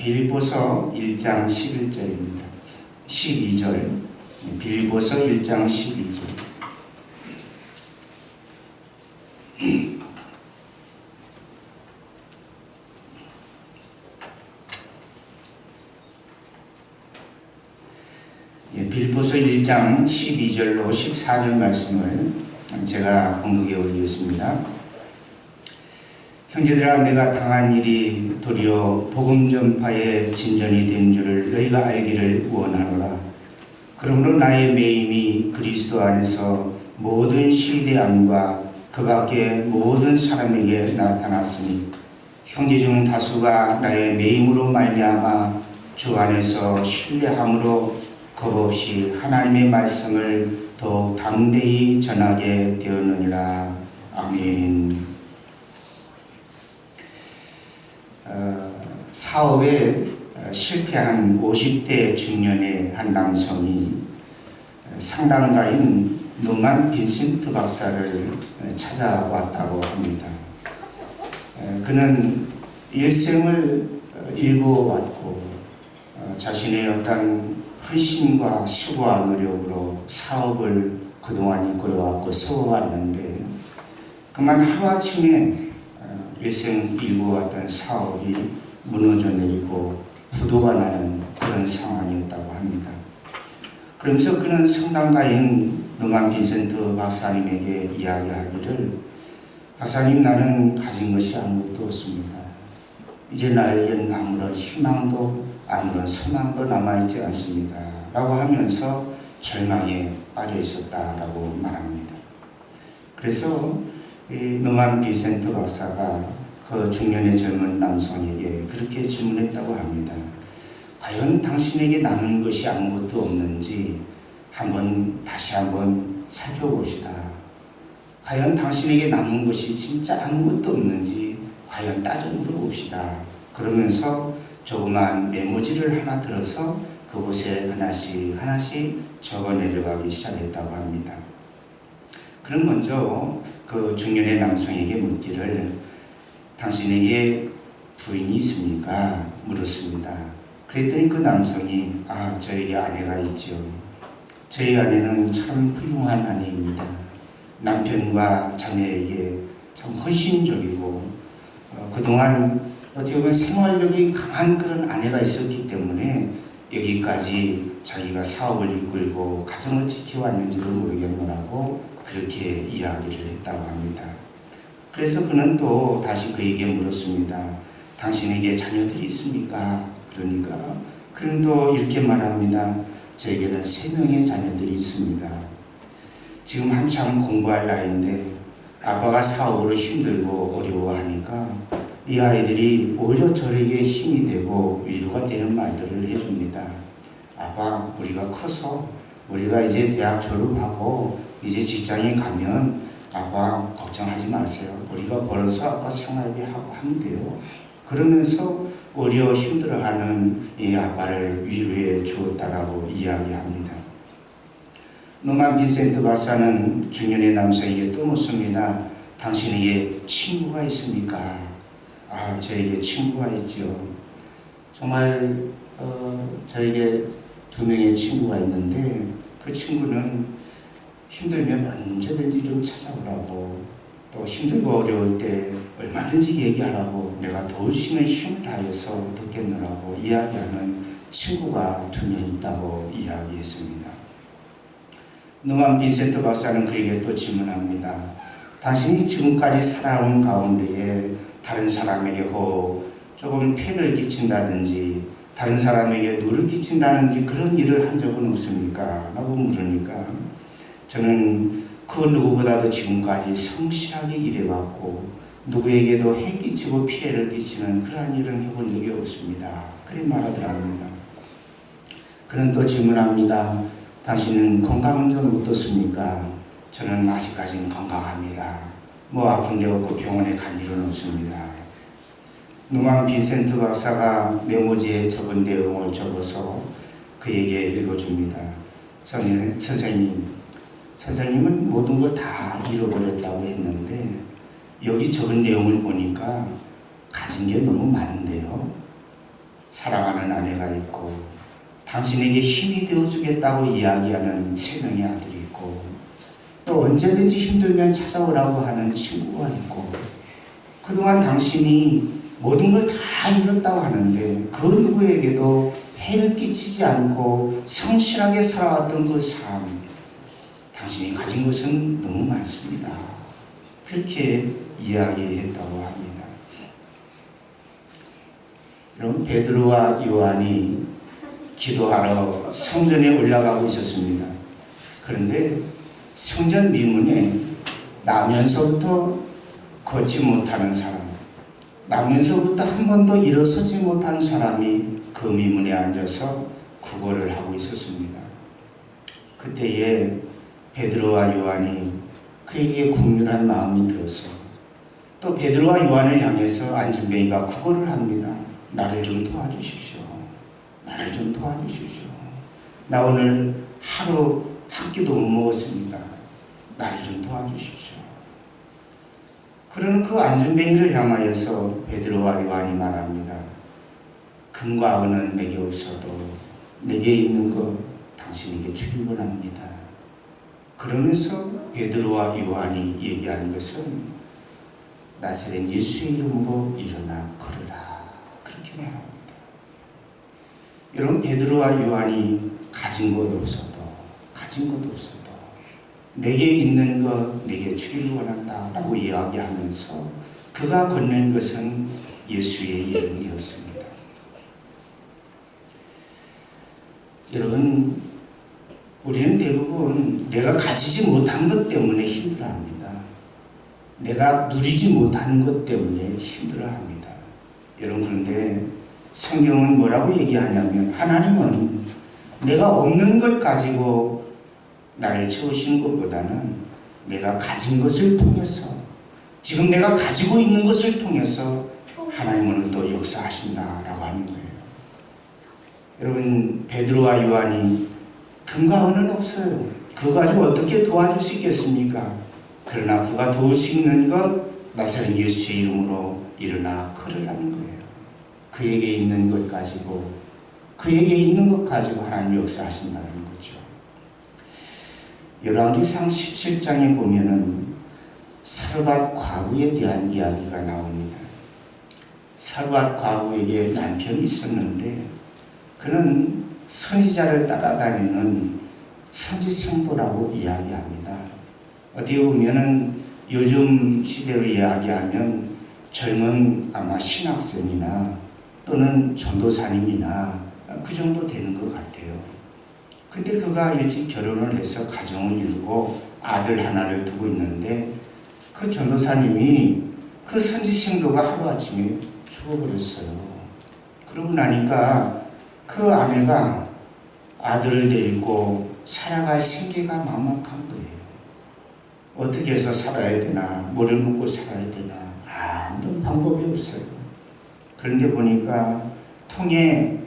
빌립보서 1장 11절입니다. 12절. 빌립보서 1장 12절. 빌립보서 1장 12절로 14절 말씀을 제가 공독해 올리겠습니다. 형제들아, 내가 당한 일이 도리어 복음 전파의 진전이 된 줄을 너희가 알기를 원하노라. 그러므로 나의 매임이 그리스도 안에서 모든 시대함과 그 밖의 모든 사람에게 나타났으니 형제 중 다수가 나의 매임으로 말미암아 주 안에서 신뢰함으로 겁없이 하나님의 말씀을 더욱 담대히 전하게 되었느니라. 아멘. 사업에 실패한 50대 중년의 한 남성이 상담가인 노만 빈센트 박사를 찾아왔다고 합니다. 그는 일생을 읽어왔고 자신의 어떤 헌신과 수고와 노력으로 사업을 그동안 이끌어왔고 세워왔는데 그만 하루아침에 일생 읽어왔던 사업이 무너져 내리고 부도가 나는 그런 상황이었다고 합니다. 그러면서 그는 상담가인 노만 빈센트 박사님에게 이야기하기를, 박사님, 나는 가진 것이 아무것도 없습니다. 이제 나에겐 아무런 희망도 아무런 소망도 남아있지 않습니다. 라고 하면서 절망에 빠져 있었다라고 말합니다. 그래서 노만 빈센트 박사가 그 중년의 젊은 남성에게 그렇게 질문했다고 합니다. 과연 당신에게 남은 것이 아무것도 없는지 다시 한번 살펴봅시다. 과연 당신에게 남은 것이 진짜 아무것도 없는지 과연 따져 물어봅시다. 그러면서 조그만 메모지를 하나 들어서 그곳에 하나씩 적어 내려가기 시작했다고 합니다. 그럼 먼저 그 중년의 남성에게 묻기를, 당신에게 부인이 있습니까? 물었습니다. 그랬더니 그 남성이, 저에게 아내가 있죠. 저희 아내는 참 훌륭한 아내입니다. 남편과 자녀에게 참 헌신적이고 그동안 어떻게 보면 생활력이 강한 그런 아내가 있었기 때문에 여기까지 자기가 사업을 이끌고 가정을 지켜왔는지도 모르겠노라고 그렇게 이야기를 했다고 합니다. 그래서 그는 또 다시 그에게 물었습니다. 당신에게 자녀들이 있습니까? 그러니까 그는 또 이렇게 말합니다. 저에게는 3명의 자녀들이 있습니다. 지금 한참 공부할 나이인데 아빠가 사업으로 힘들고 어려워하니까 이 아이들이 오히려 저에게 힘이 되고 위로가 되는 말들을 해줍니다. 아빠, 우리가 커서 우리가 이제 대학 졸업하고 이제 직장에 가면 아빠 걱정하지 마세요. 우리가 벌어서 아빠 생활비 하고 하면 돼요. 그러면서 어려워 힘들어하는 이 아빠를 위로해 주었다라고 이야기합니다. 노만 빈센트 박사는 중년의 남성에게 또 묻습니다. 당신에게 친구가 있습니까? 저에게 친구가 있죠. 정말 저에게 2명의 친구가 있는데 그 친구는 힘들면 언제든지 좀 찾아오라고, 또 힘들고 어려울 때 얼마든지 얘기하라고, 내가 도울 수 있는 힘을 다해서 돕겠노라고 이야기하는 친구가 2명 있다고 이야기했습니다. 노만 빈센트 박사는 그에게 또 질문합니다. 당신이 지금까지 살아온 가운데에 다른 사람에게 조금 폐를 끼친다든지 다른 사람에게 누를 끼친다든지 그런 일을 한 적은 없습니까? 라고 물으니까 저는 그 누구보다도 지금까지 성실하게 일해왔고 누구에게도 해 끼치고 피해를 끼치는 그러한 일은 해본 적이 없습니다. 그렇게 말하더랍니다. 그는 또 질문합니다. 당신은 건강은 좀 어떻습니까? 저는 아직까지는 건강합니다. 아픈 데 없고 병원에 간 일은 없습니다. 노만 빈센트 박사가 메모지에 적은 내용을 적어서 그에게 읽어줍니다. 선생님은 모든 걸 다 잃어버렸다고 했는데 여기 적은 내용을 보니까 가진 게 너무 많은데요. 사랑하는 아내가 있고 당신에게 힘이 되어주겠다고 이야기하는 3명의 아들이 있고 또 언제든지 힘들면 찾아오라고 하는 친구가 있고 그동안 당신이 모든 걸 다 잃었다고 하는데 그 누구에게도 해를 끼치지 않고 성실하게 살아왔던 그 삶, 당신이 가진 것은 너무 많습니다. 그렇게 이야기했다고 합니다. 여러분, 베드로와 요한이 기도하러 성전에 올라가고 있었습니다. 그런데 성전 미문에 나면서부터 걷지 못하는 사람, 나면서부터 한 번도 일어서지 못한 사람이 그 미문에 앉아서 구걸을 하고 있었습니다. 그때에 베드로와 요한이 그에게 국률한 마음이 들어서 또 베드로와 요한을 향해서 안전뱅이가 구걸을 합니다. 나를 좀 도와주십시오. 나를 좀 도와주십시오. 나 오늘 하루 한 끼도 못 먹었습니다. 나를 좀 도와주십시오. 그러는 그 안전뱅이를 향하여서 베드로와 요한이 말합니다. 금과 은은 내게 없어도 내게 있는 것 당신에게 주길 원합니다. 그러면서 베드로와 요한이 얘기하는 것은 나사렛 예수의 이름으로 일어나 걸으라. 그렇게 말합니다. 여러분, 베드로와 요한이 가진 것 없어도 내게 있는 것 내게 주길 원한다 라고 이야기하면서 그가 건넨 것은 예수의 이름이었습니다. 여러분, 우리는 대부분 내가 가지지 못한 것 때문에 힘들어합니다. 내가 누리지 못하는 것 때문에 힘들어합니다. 여러분, 그런데 성경은 뭐라고 얘기하냐면 하나님은 내가 없는 것 가지고 나를 채우시는 것보다는 내가 가진 것을 통해서 지금 내가 가지고 있는 것을 통해서 하나님은 또 역사하신다라고 하는 거예요. 여러분, 베드로와 요한이 금과 은은 없어요. 그거 가지고 어떻게 도와줄 수 있겠습니까? 그러나 그가 도울 수 있는 것 나사렛 예수의 이름으로 일어나 걸으라는 거예요. 그에게 있는 것 가지고 하나님 역사하신다는 거죠. 열왕기상 17장에 보면은 사르밧 과부에 대한 이야기가 나옵니다. 사르밧 과부에게 남편이 있었는데 그는 선지자를 따라다니는 선지생도라고 이야기합니다. 어떻게 보면은 요즘 시대로 이야기하면 젊은 아마 신학생이나 또는 전도사님이나 그 정도 되는 것 같아요. 근데 그가 일찍 결혼을 해서 가정을 이루고 아들 하나를 두고 있는데 그 전도사님이 그 선지생도가 하루아침에 죽어버렸어요. 그러고 나니까 그 아내가 아들을 데리고 살아갈 생계가 막막한 거예요. 어떻게 해서 살아야 되나, 뭐를 먹고 살아야 되나, 아무런 방법이 없어요. 그런데 보니까 통에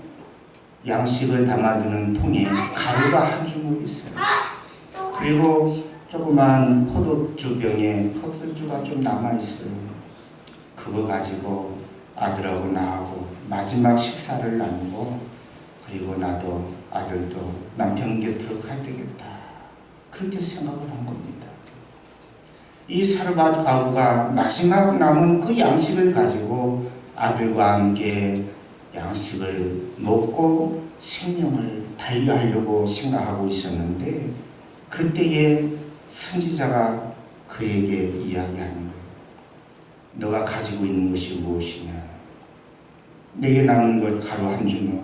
양식을 담아두는 통에 가루가 한 주먹 있어요. 그리고 조그만 포도주 병에 포도주가 좀 남아있어요. 그거 가지고 아들하고 나하고 마지막 식사를 나누고 그리고 나도 아들도 남편 곁으로 가야 되겠다. 그렇게 생각을 한 겁니다. 이 사르밧 과부가 마지막 남은 그 양식을 가지고 아들과 함께 양식을 먹고 생명을 달리하려고 생각하고 있었는데 그때에 선지자가 그에게 이야기하는 거예요. 너가 가지고 있는 것이 무엇이냐? 내게 남은 것 가루 한 주먹,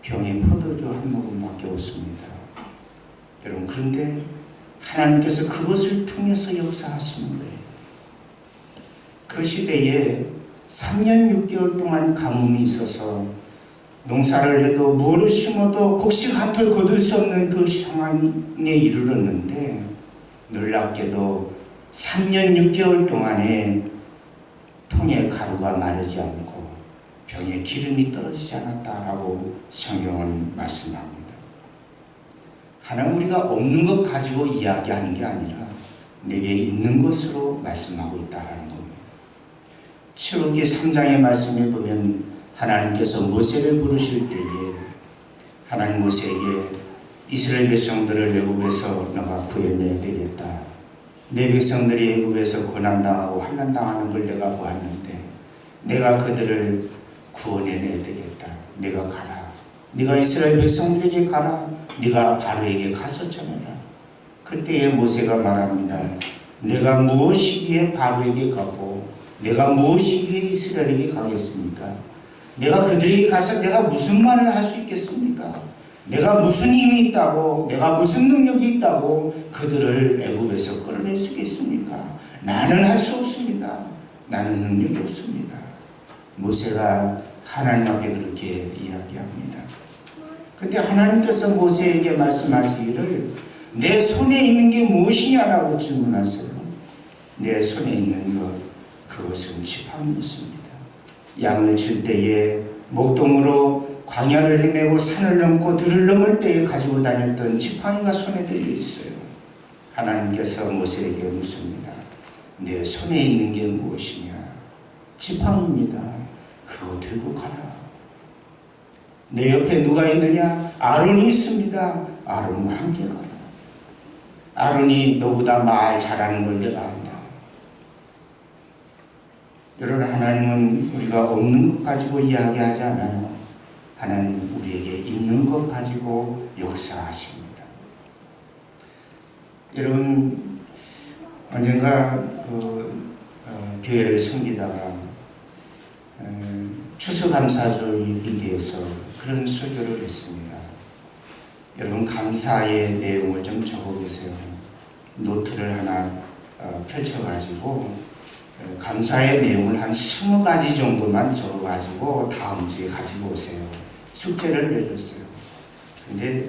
병에 포도주 한 모금밖에 없습니다. 여러분, 그런데 하나님께서 그것을 통해서 역사하시는 거예요. 그 시대에 3년 6개월 동안 가뭄이 있어서 농사를 해도 무엇을 심어도 곡식 한 톨 거둘 수 없는 그 상황에 이르렀는데 놀랍게도 3년 6개월 동안에 통에 가루가 마르지 않고 병에 기름이 떨어지지 않았다라고 성경은 말씀합니다. 하나님, 우리가 없는 것 가지고 이야기하는 게 아니라 내게 있는 것으로 말씀하고 있다는 겁니다. 출애굽기 3장의 말씀에 보면 하나님께서 모세를 부르실 때에 하나님 모세에게 이스라엘 백성들을 애굽에서 너가 구해내야 되겠다. 내 백성들이 애굽에서 고난당하고 환난당하는 걸 내가 보았는데 내가 그들을 구원해내야 되겠다. 네가 가라. 네가 이스라엘 백성들에게 가라. 네가 바로에게 가서 전해라. 그때에 모세가 말합니다. 내가 무엇이기에 바로에게 가고 내가 무엇이기에 이스라엘에게 가겠습니까? 내가 그들에게 가서 내가 무슨 말을 할 수 있겠습니까? 내가 무슨 힘이 있다고 내가 무슨 능력이 있다고 그들을 애굽에서 끌어낼 수 있겠습니까? 나는 할 수 없습니다. 나는 능력이 없습니다. 모세가 하나님 앞에 그렇게 이야기합니다. 그때 하나님께서 모세에게 말씀하시기를 내 손에 있는 게 무엇이냐라고 질문하세요. 내 손에 있는 것 그것은 지팡이였습니다. 양을 칠 때에 목동으로 광야를 헤매고 산을 넘고 들을 넘을 때에 가지고 다녔던 지팡이가 손에 들려 있어요. 하나님께서 모세에게 묻습니다. 내 손에 있는 게 무엇이냐? 지팡이입니다. 그거 들고 가라. 내 옆에 누가 있느냐? 아론이 있습니다. 아론과 함께 가라. 아론이 너보다 말 잘하는 걸 내가 안다. 여러분, 하나님은 우리가 없는 것 가지고 이야기하지 않아요. 하나님 우리에게 있는 것 가지고 역사하십니다. 여러분, 언젠가 교회를 섬기다가 추수감사절에 대해서 그런 설교를 했습니다. 여러분, 감사의 내용을 좀 적어보세요. 노트를 하나 펼쳐가지고 감사의 내용을 한 20가지 정도만 적어가지고 다음 주에 가지고 오세요. 숙제를 내줬어요. 근데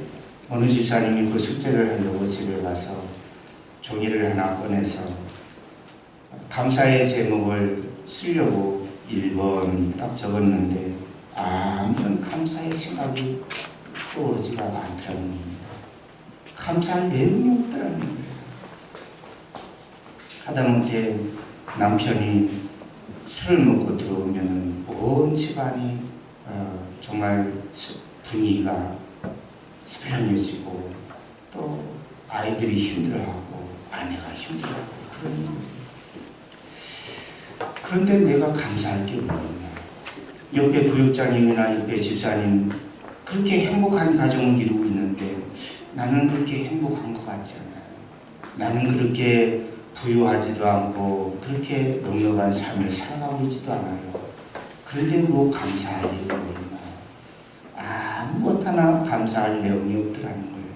어느 집사님이 그 숙제를 하려고 집에 가서 종이를 하나 꺼내서 감사의 제목을 쓰려고 1번 딱 적었는데 아무런 감사의 생각이 떠오르지가 않더라는 겁니다. 감사할 내용이 없더라는 거예요. 하다못해 남편이 술을 먹고 들어오면 온 집안이 정말 분위기가 썰렁해지고 또 아이들이 힘들어하고 아내가 힘들어하고 그런 거예요. 그런데 내가 감사할 게 뭐냐? 옆에 부육장님이나 옆에 집사님 그렇게 행복한 가정을 이루고 있는데 나는 그렇게 행복한 것 같지 않아요. 나는 그렇게 부유하지도 않고 그렇게 넉넉한 삶을 살아가고 있지도 않아요. 그런데 뭐 감사할 일이 뭐 있나? 아무것 하나 감사할 내용이 없더라는 거예요.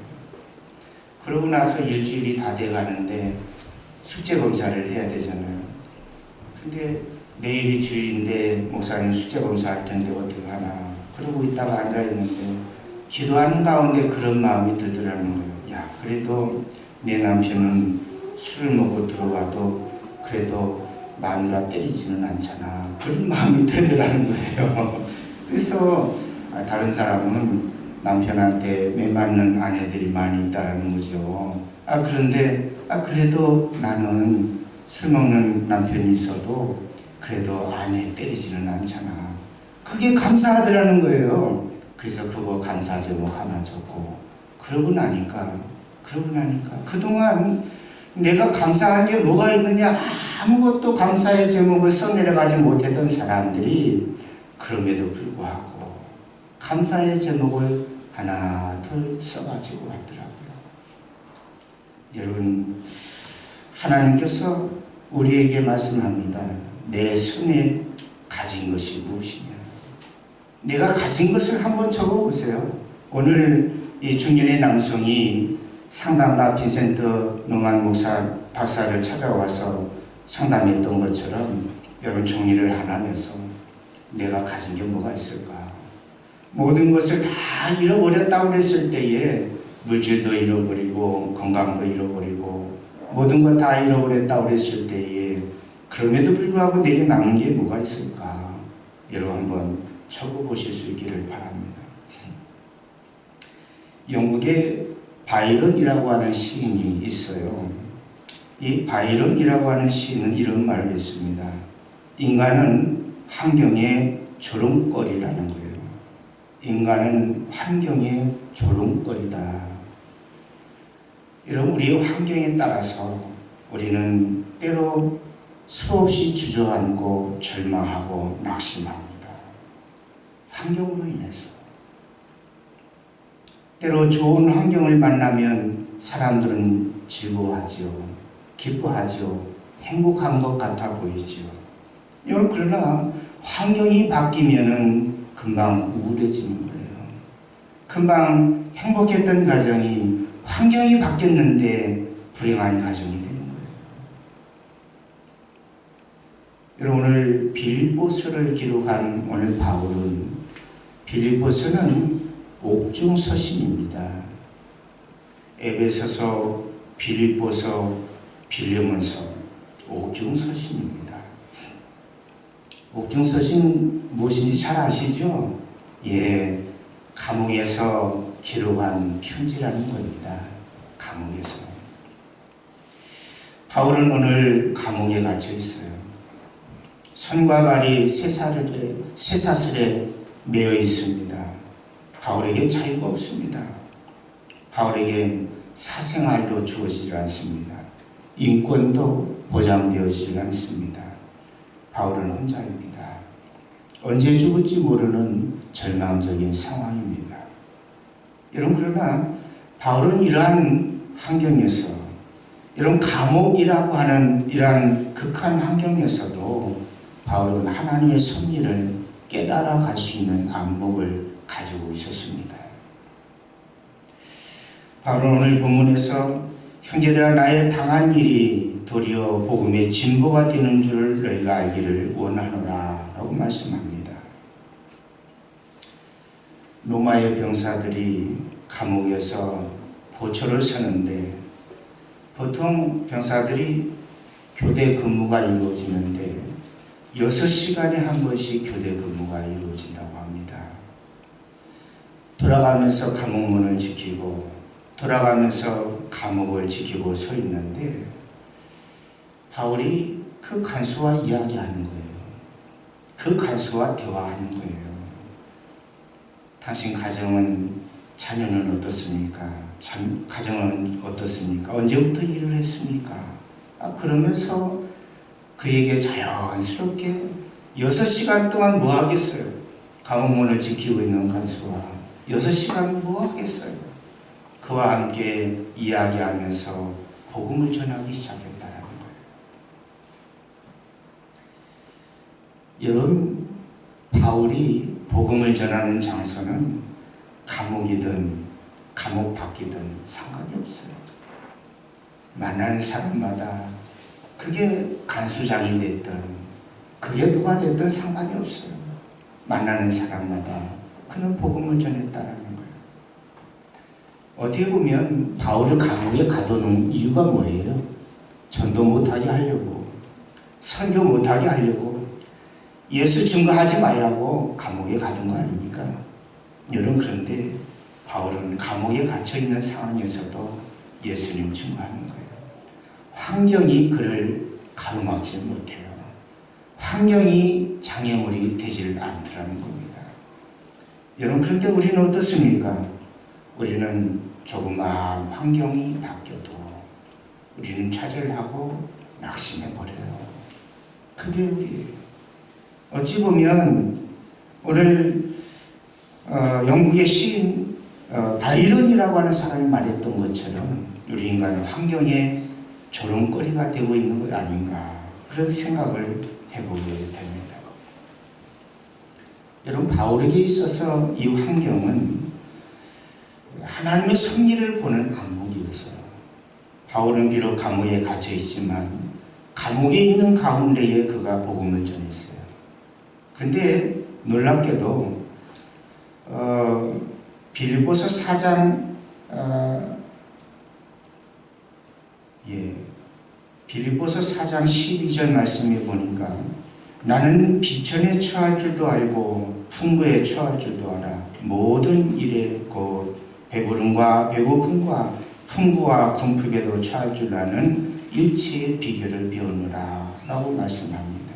그러고 나서 일주일이 다 돼가는데 숙제 검사를 해야 되잖아요. 근데 내일이 주일인데 목사님 숙제 검사할 텐데 어떡하나 그러고 있다가 앉아있는데 기도하는 가운데 그런 마음이 들더라는 거예요. 야, 그래도 내 남편은 술을 먹고 들어와도 그래도 마누라 때리지는 않잖아. 그런 마음이 들더라는 거예요. 그래서 다른 사람은 남편한테 매맞는 아내들이 많이 있다는 거죠. 그런데 그래도 나는 술 먹는 남편이 있어도 그래도 아내 때리지는 않잖아. 그게 감사하더라는 거예요. 그래서 그거 감사 제목 하나 적고 그러고 나니까 그동안 내가 감사한 게 뭐가 있느냐 아무것도 감사의 제목을 써내려가지 못했던 사람들이 그럼에도 불구하고 감사의 제목을 하나 둘 써가지고 왔더라고요. 여러분, 하나님께서 우리에게 말씀합니다. 내 손에 가진 것이 무엇이냐? 내가 가진 것을 한번 적어보세요. 오늘 이 중년의 남성이 상담가 빈센트 노만 목사 박사를 찾아와서 상담했던 것처럼 여러분 종이를 하나 내서 내가 가진 게 뭐가 있을까? 모든 것을 다 잃어버렸다고 했을 때에 물질도 잃어버리고 건강도 잃어버리고 모든 것 다 잃어버렸다고 했을 때에 그럼에도 불구하고 내게 남은 게 뭐가 있을까? 여러분 한번 적어보실 수 있기를 바랍니다. 영국의 바이런이라고 하는 시인이 있어요. 이 바이런이라고 하는 시인은 이런 말을 했습니다. 인간은 환경에 조롱거리라는 거예요. 인간은 환경의 조롱거리다. 이런 우리 환경에 따라서 우리는 때로 수없이 주저앉고 절망하고 낙심합니다. 환경으로 인해서. 때로 좋은 환경을 만나면 사람들은 즐거워하지요. 기뻐하지요. 행복한 것 같아 보이지요. 그러나 환경이 바뀌면은 금방 우울해지는 거예요. 금방 행복했던 가정이 환경이 바뀌었는데 불행한 가정이 되는 거예요. 여러분, 오늘 빌립보서를 기록한 오늘 바울은 빌립보서는 옥중서신입니다. 에베소서, 빌립보서, 빌레몬서 옥중서신입니다. 옥중서신 무엇인지 잘 아시죠? 예, 감옥에서 기록한 편지라는 겁니다. 감옥에서. 바울은 오늘 감옥에 갇혀 있어요. 손과 발이 쇠사슬에 매여 있습니다. 바울에겐 자유가 없습니다. 바울에겐 사생활도 주어지지 않습니다. 인권도 보장되어지지 않습니다. 바울은 혼자입니다. 언제 죽을지 모르는 절망적인 상황입니다. 여러분, 그러나 바울은 이러한 환경에서, 이런 감옥이라고 하는 이러한 극한 환경에서도 바울은 하나님의 섭리를 깨달아 갈 수 있는 안목을 가지고 있었습니다. 바울은 오늘 본문에서 형제들아, 나의 당한 일이 도리어 복음의 진보가 되는 줄 너희가 알기를 원하노라 라고 말씀합니다. 로마의 병사들이 감옥에서 보초를 서는데 보통 병사들이 교대 근무가 이루어지는데 6시간에 한 번씩 교대 근무가 이루어진다고 합니다. 돌아가면서 감옥문을 지키고 돌아가면서 감옥을 지키고 서 있는데 바울이 그 간수와 이야기하는 거예요. 그 간수와 대화하는 거예요. 당신 가정은, 자녀는 어떻습니까? 가정은 어떻습니까? 언제부터 일을 했습니까? 그러면서 그에게 자연스럽게 6시간 동안 뭐 하겠어요? 감옥문을 지키고 있는 간수와 6시간 뭐 하겠어요? 그와 함께 이야기하면서 복음을 전하기 시작했다는 거예요. 여러분, 바울이 복음을 전하는 장소는 감옥이든 감옥 밖이든 상관이 없어요. 만나는 사람마다 그게 간수장이 됐든 그게 누가 됐든 상관이 없어요. 만나는 사람마다 그는 복음을 전했다라는 거예요. 어떻게 보면 바울을 감옥에 가둬놓은 이유가 뭐예요? 전도 못하게 하려고, 설교 못하게 하려고, 예수 증거하지 말라고 감옥에 가둔 거 아닙니까? 여러분, 그런데 바울은 감옥에 갇혀있는 상황에서도 예수님 증거하는 거예요. 환경이 그를 가로막지 못해요. 환경이 장애물이 되질 않더라는 겁니다. 여러분, 그런데 우리는 어떻습니까? 우리는 조그마한 환경이 바뀌어도 우리는 좌절하고 낙심해버려요. 그게 우리예요. 어찌 보면 오늘 영국의 시인 바이런이라고 하는 사람이 말했던 것처럼 우리 인간은 환경에 조롱거리가 되고 있는 것 아닌가, 그런 생각을 해보게 됩니다. 여러분, 바울에게 있어서 이 환경은 하나님의 섭리를 보는 안목이었어요. 바울은 비록 감옥에 갇혀 있지만 감옥에 있는 가운데에 그가 복음을 전했어요. 근데 놀랍게도 빌립보서 4장 빌립보서 4장 12절 말씀에 보니까 나는 비천에 처할 줄도 알고 풍부에 처할 줄도 알아. 모든 일에 곧 배부름과 배고픔과 풍부와 궁핍에도 처할 줄 아는 일체의 비결을 배우느라 라고 말씀합니다.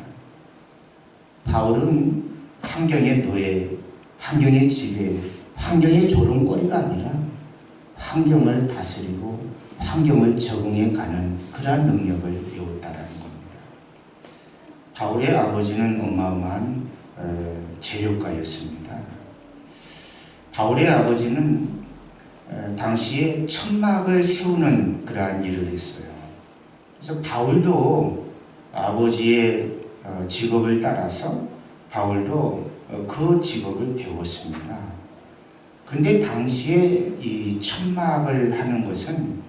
바울은 환경의 노예, 환경의 지배, 환경의 조롱거리가 아니라 환경을 다스리고 환경을 적응해 가는 그러한 능력을 배웠다라는 겁니다. 바울의 아버지는 어마어마한 재력가였습니다. 바울의 아버지는 당시에 천막을 세우는 그러한 일을 했어요. 그래서 바울도 아버지의 직업을 따라서 바울도 그 직업을 배웠습니다. 근데 당시에 이 천막을 하는 것은,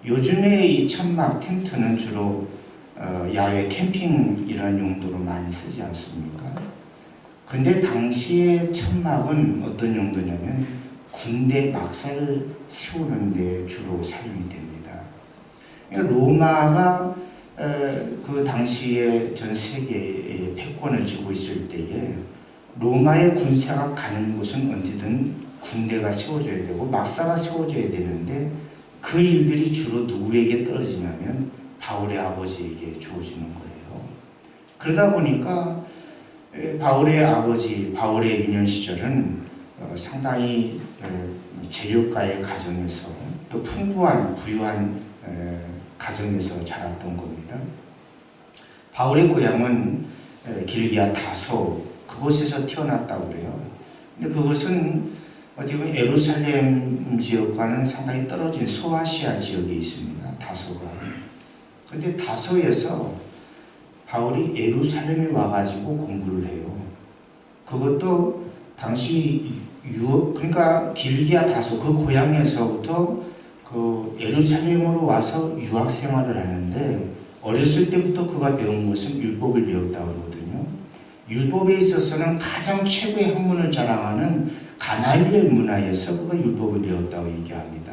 요즘에 이 천막 텐트는 주로 야외 캠핑 이런 용도로 많이 쓰지 않습니까? 근데 당시의 천막은 어떤 용도냐면 군대 막사를 세우는 데 주로 사용이 됩니다. 그러니까 로마가 그 당시에 전 세계의 패권을 쥐고 있을 때에 로마의 군사가 가는 곳은 언제든 군대가 세워져야 되고 막사가 세워져야 되는데, 그 일들이 주로 누구에게 떨어지냐면 바울의 아버지에게 주어지는 거예요. 그러다 보니까 바울의 아버지, 바울의 유년 시절은 상당히 재력가의 가정에서, 또 풍부한 부유한 가정에서 자랐던 겁니다. 바울의 고향은 길기아 다소, 그곳에서 태어났다고 그래요. 근데 그것은 어떻게 보면 예루살렘 지역과는 상당히 떨어진 소아시아 지역에 있습니다. 다소가. 근데 다소에서 바울이 예루살렘에 와가지고 공부를 해요. 그것도 당시 그러니까 길기아 다소, 그 고향에서부터 그 예루살렘으로 와서 유학 생활을 하는데, 어렸을 때부터 그가 배운 것은 율법을 배웠다고 그러거든요. 율법에 있어서는 가장 최고의 학문을 자랑하는 가말리엘 문화에서 그가 율법을 배웠다고 얘기합니다.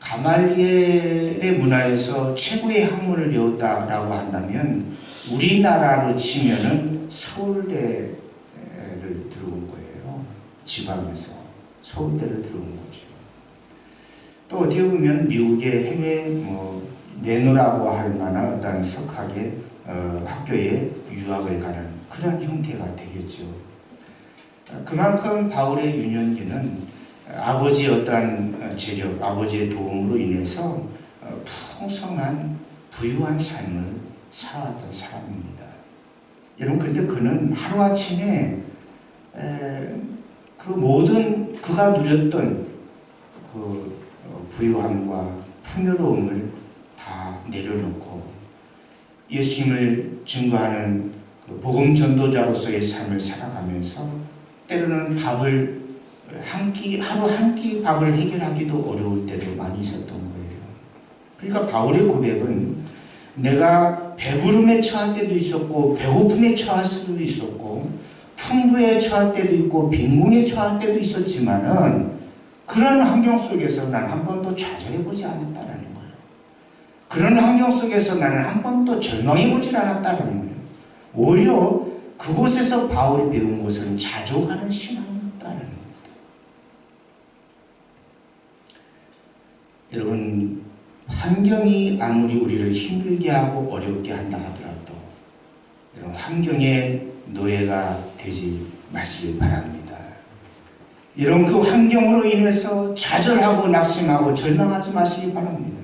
가말리엘의 문화에서 최고의 학문을 배웠다라고 한다면 우리나라로 치면은 서울대를 들어온 거예요. 지방에서 서울대를 들어온 거죠. 또 어떻게 보면 미국의 해외 내노라고 할 만한 어떤 석학의 학교에 유학을 가는 그런 형태가 되겠죠. 그만큼 바울의 유년기는 아버지의 어떠한 재력, 아버지의 도움으로 인해서 풍성한 부유한 삶을 살아왔던 사람입니다. 여러분, 근데 그는 하루아침에 그 모든 그가 누렸던 그 부유함과 풍요로움을 다 내려놓고 예수님을 증거하는 그 복음 전도자로서의 삶을 살아가면서 때로는 밥을 하루 한 끼 밥을 해결하기도 어려울 때도 많이 있었던 거예요. 그러니까 바울의 고백은 내가 배부름에 처할 때도 있었고 배고픔에 처할 수도 있었고 풍부에 처할 때도 있고 빈궁에 처할 때도 있었지만은 그런 환경 속에서 난 한 번도 좌절해보지 않았다라는 거예요. 그런 환경 속에서 나는 한 번도 절망해보지 않았다라는 거예요. 오히려 그곳에서 바울이 배운 것은 자족하는 신앙이었다는 겁니다. 여러분, 환경이 아무리 우리를 힘들게 하고 어렵게 한다 하더라도 여러분, 환경의 노예가 되지 마시길 바랍니다. 여러분, 그 환경으로 인해서 좌절하고 낙심하고 절망하지 마시기 바랍니다.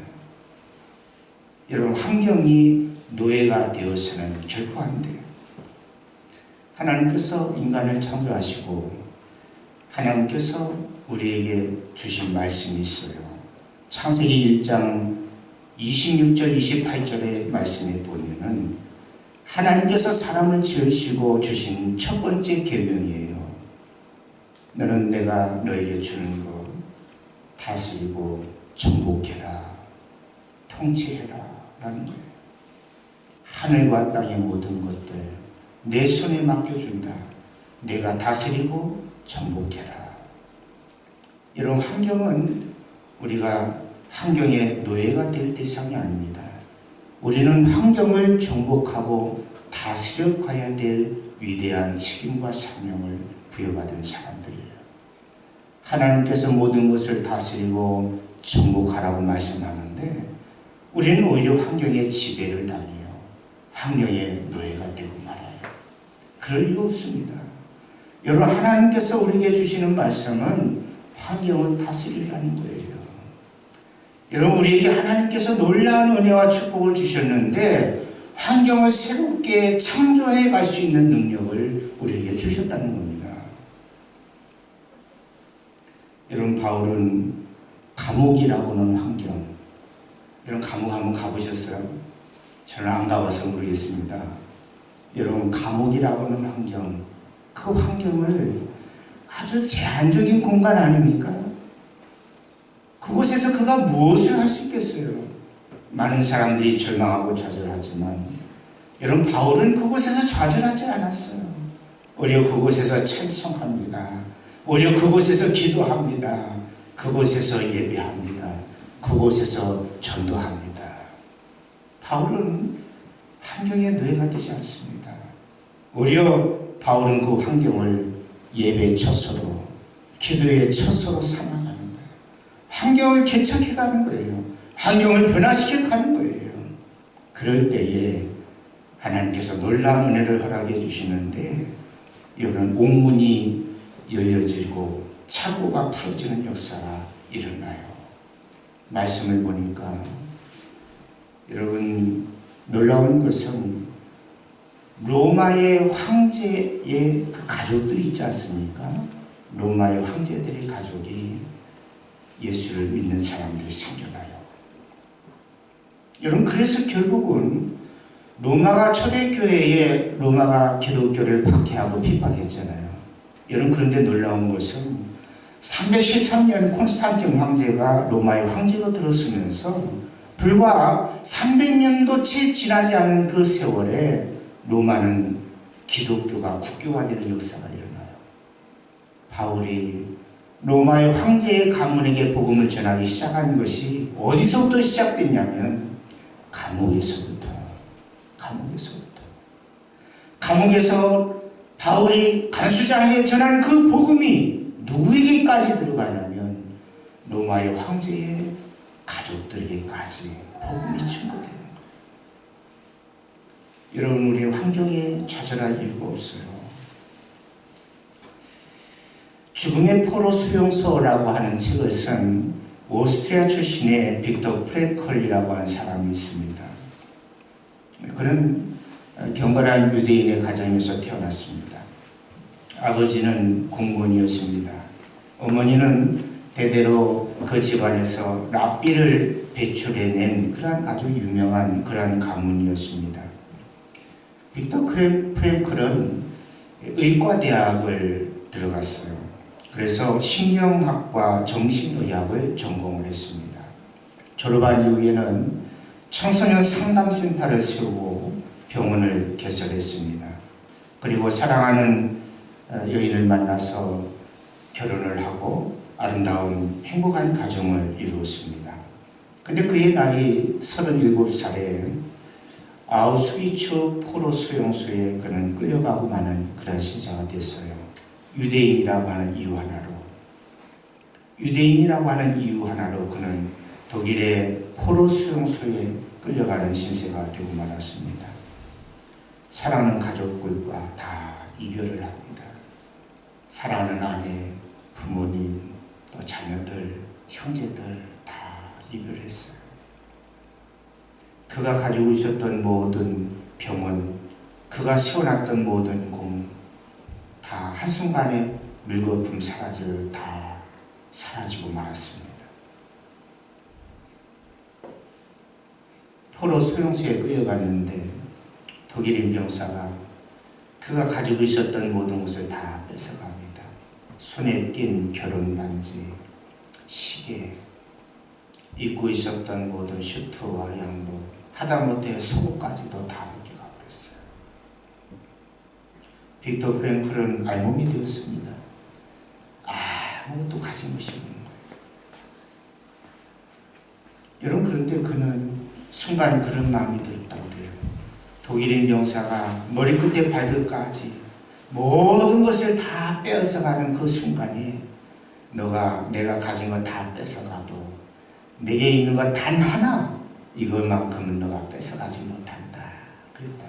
여러분, 환경이 노예가 되어서는 결코 안 돼요. 하나님께서 인간을 창조하시고 하나님께서 우리에게 주신 말씀이 있어요. 창세기 1장 26절 28절의 말씀에 보면은 하나님께서 사람을 지으시고 주신 첫 번째 계명이에요. 너는 내가 너에게 주는 것 다스리고 정복해라, 통치해라 라는 거예요. 하늘과 땅의 모든 것들 내 손에 맡겨준다. 내가 다스리고 정복해라. 이런 환경은 우리가 환경의 노예가 될 대상이 아닙니다. 우리는 환경을 정복하고 다스려 가야 될 위대한 책임과 사명을 부여받은 사람들이에요. 하나님께서 모든 것을 다스리고 정복하라고 말씀하는데 우리는 오히려 환경의 지배를 당해요. 환경의 노예가 되고 말아요. 그럴 리가 없습니다. 여러분, 하나님께서 우리에게 주시는 말씀은 환경을 다스리라는 거예요. 여러분, 우리에게 하나님께서 놀라운 은혜와 축복을 주셨는데 환경을 새롭게 창조해 갈 수 있는 능력을 우리에게 주셨다는 겁니다. 여러분, 바울은 감옥이라고는 환경, 여러분 감옥 한번 가보셨어요? 저는 안 가봐서 모르겠습니다. 여러분, 감옥이라고는 환경, 그 환경을 아주 제한적인 공간 아닙니까? 그곳에서 그가 무엇을 할 수 있겠어요? 많은 사람들이 절망하고 좌절하지만 여러분, 바울은 그곳에서 좌절하지 않았어요. 오히려 그곳에서 찬송합니다. 오히려 그곳에서 기도합니다. 그곳에서 예배합니다. 그곳에서 전도합니다. 바울은 환경의 노예가 되지 않습니다. 오히려 바울은 그 환경을 예배의 처소로, 기도의 처소로 삼아가는 거예요. 환경을 개척해가는 거예요. 환경을 변화시켜 가는 거예요. 그럴 때에 하나님께서 놀라운 은혜를 허락해 주시는데 이런 옥문이 열려지고 창고가 풀어지는 역사가 일어나요. 말씀을 보니까 여러분, 놀라운 것은 로마의 황제의 그 가족들이 있지 않습니까? 로마의 황제들의 가족이 예수를 믿는 사람들이 생겨나요. 여러분, 그래서 결국은 로마가 초대교회에 로마가 기독교를 박해하고 핍박했잖아요. 여러분, 그런데 놀라운 것은 313년 콘스탄틴 황제가 로마의 황제로 들어서면서 불과 300년도 채 지나지 않은 그 세월에 로마는 기독교가 국교화되는 역사가 일어나요. 바울이 로마의 황제의 가문에게 복음을 전하기 시작한 것이 어디서부터 시작됐냐면 감옥에서 바울이 간수장에게 전한 그 복음이 누구에게까지 들어가냐면 로마의 황제의 가족들에게까지 복음이 증거되는 거예요. 여러분, 우리 환경에 좌절할 이유가 없어요. 죽음의 포로 수용소라고 하는 책을 쓴 오스트리아 출신의 빅터 프랭클이라고 하는 사람이 있습니다. 그는 경건한 유대인의 가정에서 태어났습니다. 아버지는 공무원이었습니다. 어머니는 대대로 그 집안에서 랍비를 배출해낸 그런 아주 유명한 그런 가문이었습니다. 빅터 프랭클은 의과대학을 들어갔어요. 그래서 신경학과 정신의학을 전공을 했습니다. 졸업한 이후에는 청소년 상담센터를 세우고 병원을 개설했습니다. 그리고 사랑하는 여인을 만나서 결혼을 하고 아름다운 행복한 가정을 이루었습니다. 근데 그의 나이 37살에 아우슈비츠 포로 수용소에 그는 끌려가고 마는 그런 신세가 됐어요. 유대인이라고 하는 이유 하나로 그는 독일의 포로 수용소에 끌려가는 신세가 되고 말았습니다. 사랑하는 가족들과 다 이별을 합니다. 사랑하는 아내, 부모님, 또 자녀들, 형제들 다 이별했어요. 그가 가지고 있었던 모든 병원, 그가 세워놨던 모든 공, 다 한순간에 물거품 사라질 다 사라지고 말았습니다. 포로 수용소에 끌려갔는데 독일인 병사가 그가 가지고 있었던 모든 것을 다 뺏어갑니다. 손에 낀 결혼 반지, 시계, 입고 있었던 모든 슈트와 양복, 하다못해 속옷까지도 다 벗겨가 버렸어요. 빅터 프랭클은 알몸이 되었습니다. 아무것도 가진 것이 없는 거예요. 여러분, 그런데 그는 순간 그런 마음이 들었다고 그래요. 독일인 병사가 머리끝에 발끝까지 모든 것을 다 빼앗아가는 그 순간에 내가 가진 건 다 뺏어가도 내게 있는 건 단 하나, 이것만큼은 너가 뺏어가지 못한다 그랬다.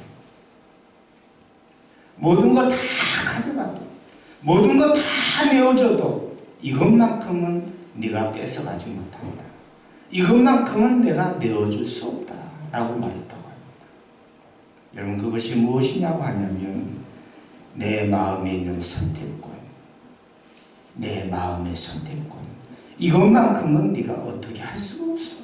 모든 거 다 가져가도 모든 거 다 내어줘도 이것만큼은 네가 뺏어가지 못한다. 이것만큼은 내가 내어줄 수 없다 라고 말했다고 합니다. 여러분, 그것이 무엇이냐고 하냐면 내 마음에 있는 선택권, 내 마음의 선택권, 이것만큼은 네가 어떻게 할 수가 없어.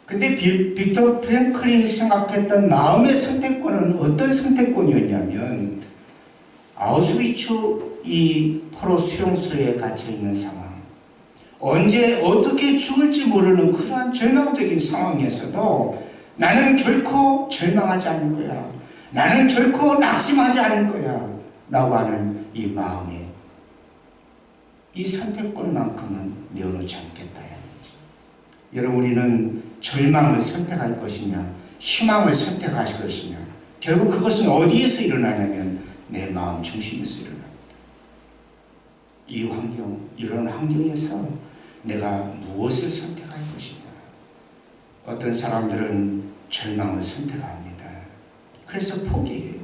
근데 빅터 프랭클린이 생각했던 마음의 선택권은 어떤 선택권이었냐면 아우슈비츠 이 포로 수용소에 갇혀있는 상황, 언제 어떻게 죽을지 모르는 그러한 절망적인 상황에서도 나는 결코 절망하지 않을 거야, 나는 결코 낙심하지 않을 거야 라고 하는 이 마음에 이 선택권만큼은 내어놓지 않겠다는 거죠. 여러분, 우리는 절망을 선택할 것이냐 희망을 선택할 것이냐, 결국 그것은 어디에서 일어나냐면 내 마음 중심에서 일어납니다. 이 환경, 이런 환경에서 내가 무엇을 선택할 것이냐. 어떤 사람들은 절망을 선택합니다. 그래서 포기해요.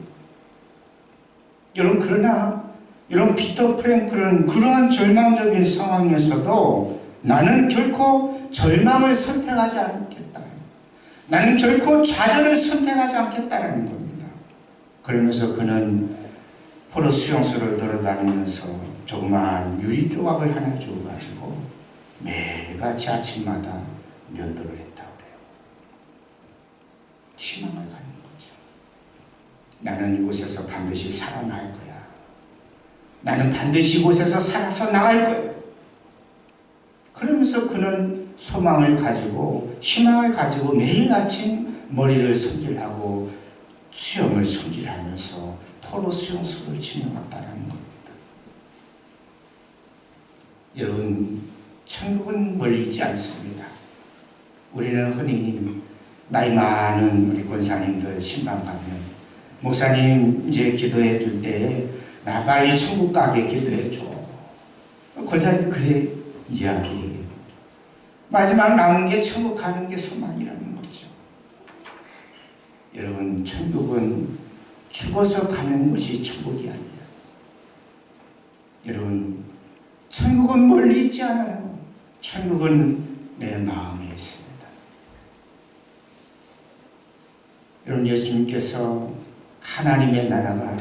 여러분, 그러나 이런 빅터 프랭클은 그러한 절망적인 상황에서도 나는 결코 절망을 선택하지 않겠다, 나는 결코 좌절을 선택하지 않겠다는 겁니다. 그러면서 그는 포로 수용소를 돌아다니면서 조그마한 유리 조각을 하나 주어가지고 매일같이 아침마다 면도를 했다고 그래요. 희망을 갖는 거죠. 나는 이곳에서 반드시 살아날 거야. 나는 반드시 이곳에서 살아서 나갈 거야. 그러면서 그는 소망을 가지고 희망을 가지고 매일 아침 머리를 손질하고 수염을 손질하면서 포로 수용소를 지내왔다는 겁니다. 여러분, 천국은 멀리 있지 않습니다. 우리는 흔히 나이 많은 우리 권사님들 신방 가면 목사님 이제 기도해 줄 때 나 빨리 천국 가게 기도해 줘. 권사님도 그래 이야기해요. 마지막 남은 게 천국 가는 게 소망이라는 거죠. 여러분, 천국은 죽어서 가는 곳이 천국이 아니에요. 여러분, 천국은 멀리 있지 않아요. 천국은 내 마음에 있습니다. 여러분, 예수님께서 하나님의 나라가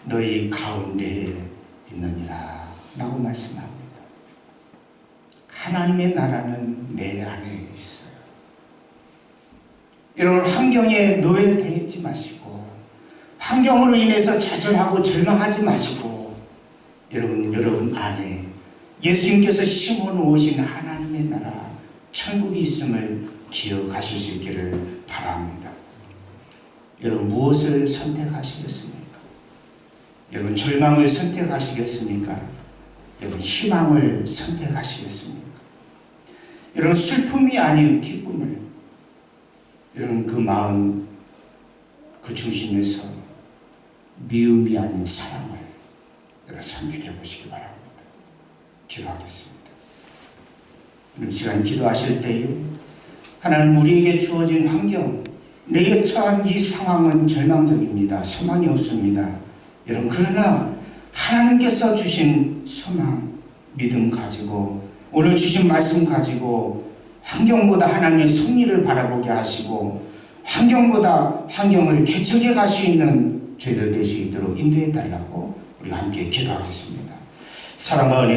너희 가운데에 있느니라 라고 말씀합니다. 하나님의 나라는 내 안에 있어요. 여러분, 환경에 노예되지 마시고 환경으로 인해서 좌절하고 절망하지 마시고 여러분 안에 예수님께서 심어놓으신 하나님의 나라 천국이 있음을 기억하실 수 있기를 바랍니다. 여러분, 무엇을 선택하시겠습니까? 여러분, 절망을 선택하시겠습니까? 여러분, 희망을 선택하시겠습니까? 여러분, 슬픔이 아닌 기쁨을, 여러분, 그 마음 그 중심에서 미움이 아닌 사랑을 여러분 선택해 보시기 바랍니다. 기도하겠습니다. 이 시간 기도하실 때에 하나님, 우리에게 주어진 환경, 내게 처한 이 상황은 절망적입니다. 소망이 없습니다. 여러분, 그러나 하나님께서 주신 소망, 믿음 가지고 오늘 주신 말씀 가지고 환경보다 하나님의 섭리를 바라보게 하시고 환경보다 환경을 개척해 갈 수 있는 저희들 될 수 있도록 인도해 달라고 우리가 함께 기도하겠습니다. 사랑과 은혜